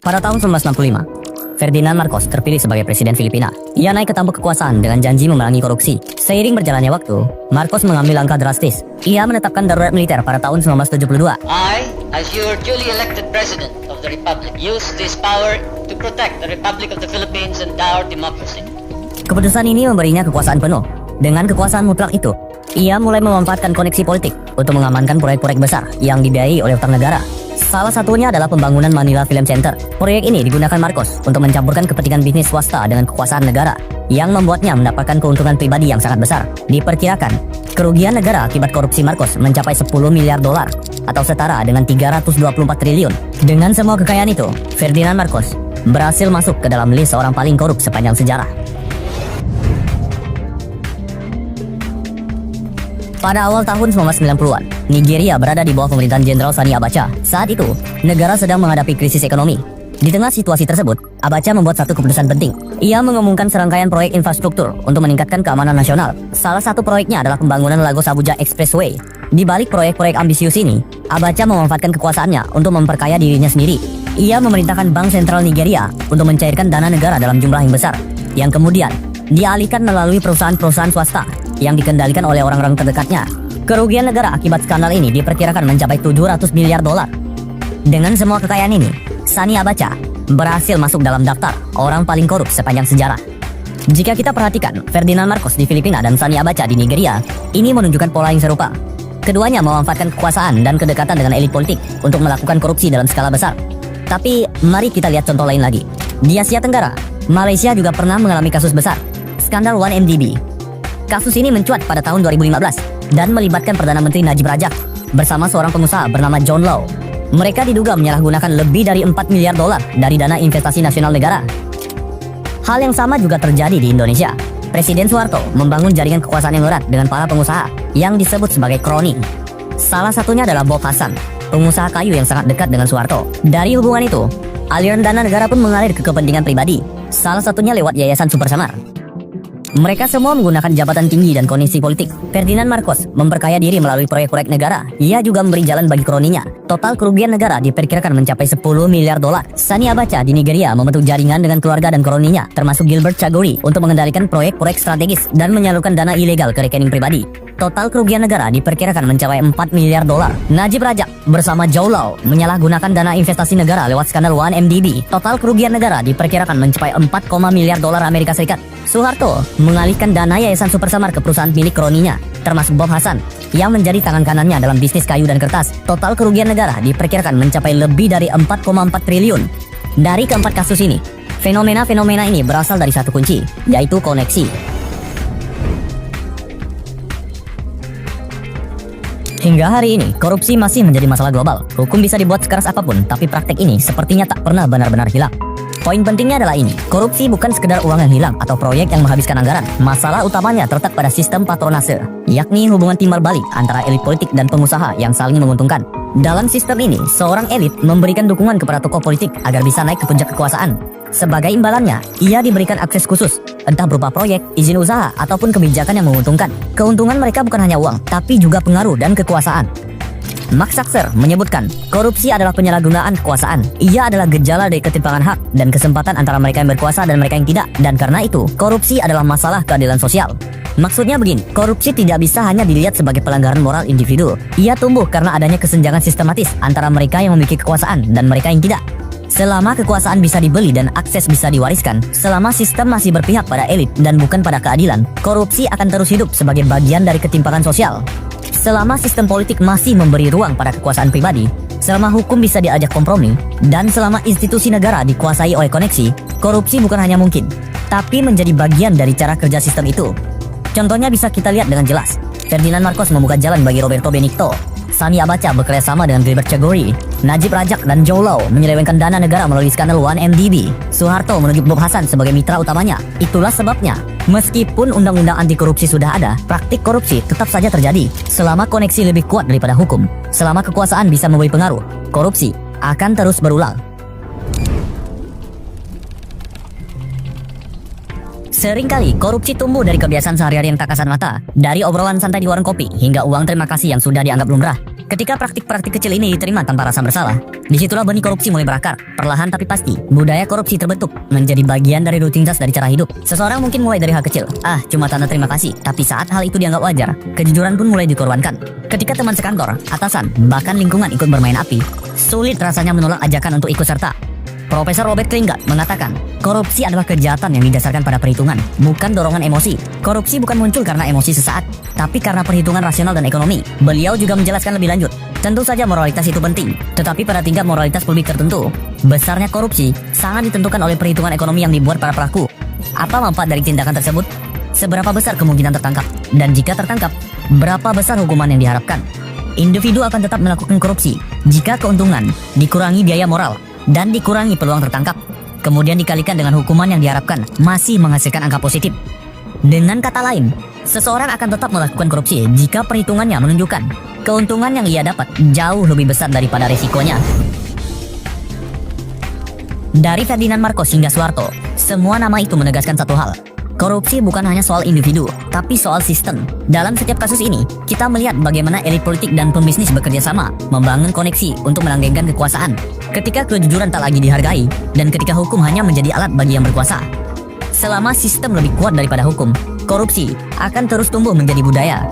Pada tahun 1965, Ferdinand Marcos terpilih sebagai Presiden Filipina. Ia naik ke tampuk kekuasaan dengan janji memerangi korupsi. Seiring berjalannya waktu, Marcos mengambil langkah drastis. Ia menetapkan darurat militer pada tahun 1972. I, as your duly elected President of the Republic, use this power to protect the Republic of the Philippines and our democracy. Keputusan ini memberinya kekuasaan penuh. Dengan kekuasaan mutlak itu, ia mulai memanfaatkan koneksi politik untuk mengamankan proyek-proyek besar yang dibiayai oleh utang negara. Salah satunya adalah pembangunan Manila Film Center. Proyek ini digunakan Marcos untuk mencampurkan kepentingan bisnis swasta dengan kekuasaan negara, yang membuatnya mendapatkan keuntungan pribadi yang sangat besar. Diperkirakan, kerugian negara akibat korupsi Marcos mencapai 10 miliar dolar atau setara dengan 324 triliun. Dengan semua kekayaan itu, Ferdinand Marcos berhasil masuk ke dalam list orang paling korup sepanjang sejarah. Pada awal tahun 1990-an, Nigeria berada di bawah pemerintahan Jenderal Sani Abacha. Saat itu, negara sedang menghadapi krisis ekonomi. Di tengah situasi tersebut, Abacha membuat satu keputusan penting. Ia mengumumkan serangkaian proyek infrastruktur untuk meningkatkan keamanan nasional. Salah satu proyeknya adalah pembangunan Lagos Abuja Expressway. Di balik proyek-proyek ambisius ini, Abacha memanfaatkan kekuasaannya untuk memperkaya dirinya sendiri. Ia memerintahkan Bank Sentral Nigeria untuk mencairkan dana negara dalam jumlah yang besar, yang kemudian dialihkan melalui perusahaan-perusahaan swasta yang dikendalikan oleh orang-orang terdekatnya. Kerugian negara akibat skandal ini diperkirakan mencapai 700 miliar dolar. Dengan semua kekayaan ini, Sani Abacha berhasil masuk dalam daftar orang paling korup sepanjang sejarah. Jika kita perhatikan Ferdinand Marcos di Filipina dan Sani Abacha di Nigeria, ini menunjukkan pola yang serupa. Keduanya memanfaatkan kekuasaan dan kedekatan dengan elit politik untuk melakukan korupsi dalam skala besar. Tapi mari kita lihat contoh lain lagi. Di Asia Tenggara, Malaysia juga pernah mengalami kasus besar, skandal 1MDB. Kasus ini mencuat pada tahun 2015 dan melibatkan Perdana Menteri Najib Razak bersama seorang pengusaha bernama John Law. Mereka diduga menyalahgunakan lebih dari 4 miliar dolar dari dana investasi nasional negara. Hal yang sama juga terjadi di Indonesia. Presiden Soeharto membangun jaringan kekuasaan yang erat dengan para pengusaha yang disebut sebagai kroni. Salah satunya adalah Bob Hasan, pengusaha kayu yang sangat dekat dengan Soeharto. Dari hubungan itu, aliran dana negara pun mengalir ke kepentingan pribadi, salah satunya lewat Yayasan Super Samar. Mereka semua menggunakan jabatan tinggi dan koneksi politik. Ferdinand Marcos memperkaya diri melalui proyek-proyek negara. Ia juga memberi jalan bagi kroninya. Total kerugian negara diperkirakan mencapai 10 miliar dolar. Sani Abacha di Nigeria membentuk jaringan dengan keluarga dan kroninya, termasuk Gilbert Chagori, untuk mengendalikan proyek-proyek strategis dan menyalurkan dana ilegal ke rekening pribadi. Total kerugian negara diperkirakan mencapai 4 miliar dolar. Najib Razak bersama Joe Law menyalahgunakan dana investasi negara lewat skandal 1MDB. Total kerugian negara diperkirakan mencapai 4, miliar dolar Amerika Serikat. Soeharto mengalihkan dana Yayasan Super Samar ke perusahaan milik kroninya, termasuk Bob Hasan, yang menjadi tangan kanannya dalam bisnis kayu dan kertas. Total kerugian negara diperkirakan mencapai lebih dari 4,4 triliun. Dari keempat kasus ini, fenomena-fenomena ini berasal dari satu kunci, yaitu koneksi. Hingga hari ini, korupsi masih menjadi masalah global. Hukum bisa dibuat sekeras apapun, tapi praktek ini sepertinya tak pernah benar-benar hilang. Poin pentingnya adalah ini, korupsi bukan sekedar uang yang hilang atau proyek yang menghabiskan anggaran. Masalah utamanya terletak pada sistem patronase, yakni hubungan timbal balik antara elit politik dan pengusaha yang saling menguntungkan. Dalam sistem ini, seorang elit memberikan dukungan kepada tokoh politik agar bisa naik ke puncak kekuasaan. Sebagai imbalannya, ia diberikan akses khusus, entah berupa proyek, izin usaha, ataupun kebijakan yang menguntungkan. Keuntungan mereka bukan hanya uang, tapi juga pengaruh dan kekuasaan. Max Sachser menyebutkan, korupsi adalah penyalahgunaan kekuasaan. Ia adalah gejala dari ketimpangan hak dan kesempatan antara mereka yang berkuasa dan mereka yang tidak. Dan karena itu, korupsi adalah masalah keadilan sosial. Maksudnya begini, korupsi tidak bisa hanya dilihat sebagai pelanggaran moral individu. Ia tumbuh karena adanya kesenjangan sistematis antara mereka yang memiliki kekuasaan dan mereka yang tidak. Selama kekuasaan bisa dibeli dan akses bisa diwariskan, selama sistem masih berpihak pada elit dan bukan pada keadilan, korupsi akan terus hidup sebagai bagian dari ketimpangan sosial. Selama sistem politik masih memberi ruang pada kekuasaan pribadi, selama hukum bisa diajak kompromi, dan selama institusi negara dikuasai oleh koneksi, korupsi bukan hanya mungkin, tapi menjadi bagian dari cara kerja sistem itu. Contohnya bisa kita lihat dengan jelas. Ferdinand Marcos membuka jalan bagi Roberto Benigno. Sani Abacha bekerjasama dengan Gilbert Chagori. Najib Razak dan Joe Law menyelewengkan dana negara melalui skandal 1MDB. Soeharto menunjuk Bob Hasan sebagai mitra utamanya. Itulah sebabnya, meskipun undang-undang anti korupsi sudah ada, praktik korupsi tetap saja terjadi. Selama koneksi lebih kuat daripada hukum, selama kekuasaan bisa memberi pengaruh, korupsi akan terus berulang. Seringkali korupsi tumbuh dari kebiasaan sehari-hari yang tak kasat mata, dari obrolan santai di warung kopi hingga uang terima kasih yang sudah dianggap lumrah. Ketika praktik-praktik kecil ini diterima tanpa rasa bersalah, disitulah benih korupsi mulai berakar. Perlahan tapi pasti, budaya korupsi terbentuk menjadi bagian dari rutinitas dari cara hidup. Seseorang mungkin mulai dari hal kecil, cuma tanda terima kasih, tapi saat hal itu dianggap wajar, kejujuran pun mulai dikorbankan. Ketika teman sekantor, atasan, bahkan lingkungan ikut bermain api, sulit rasanya menolak ajakan untuk ikut serta. Profesor Robert Klingard mengatakan, korupsi adalah kejahatan yang didasarkan pada perhitungan, bukan dorongan emosi. Korupsi bukan muncul karena emosi sesaat, tapi karena perhitungan rasional dan ekonomi. Beliau juga menjelaskan lebih lanjut, tentu saja moralitas itu penting, tetapi pada tingkat moralitas publik tertentu, besarnya korupsi sangat ditentukan oleh perhitungan ekonomi yang dibuat para pelaku. Apa manfaat dari tindakan tersebut? Seberapa besar kemungkinan tertangkap? Dan jika tertangkap, berapa besar hukuman yang diharapkan? Individu akan tetap melakukan korupsi jika keuntungan dikurangi biaya moral dan dikurangi peluang tertangkap, kemudian dikalikan dengan hukuman yang diharapkan masih menghasilkan angka positif. Dengan kata lain, seseorang akan tetap melakukan korupsi jika perhitungannya menunjukkan keuntungan yang ia dapat jauh lebih besar daripada risikonya. Dari Ferdinand Marcos hingga Soeharto, semua nama itu menegaskan satu hal. Korupsi bukan hanya soal individu, tapi soal sistem. Dalam setiap kasus ini, kita melihat bagaimana elit politik dan pembisnis bekerja sama, membangun koneksi untuk melanggengkan kekuasaan. Ketika kejujuran tak lagi dihargai, dan ketika hukum hanya menjadi alat bagi yang berkuasa. Selama sistem lebih kuat daripada hukum, korupsi akan terus tumbuh menjadi budaya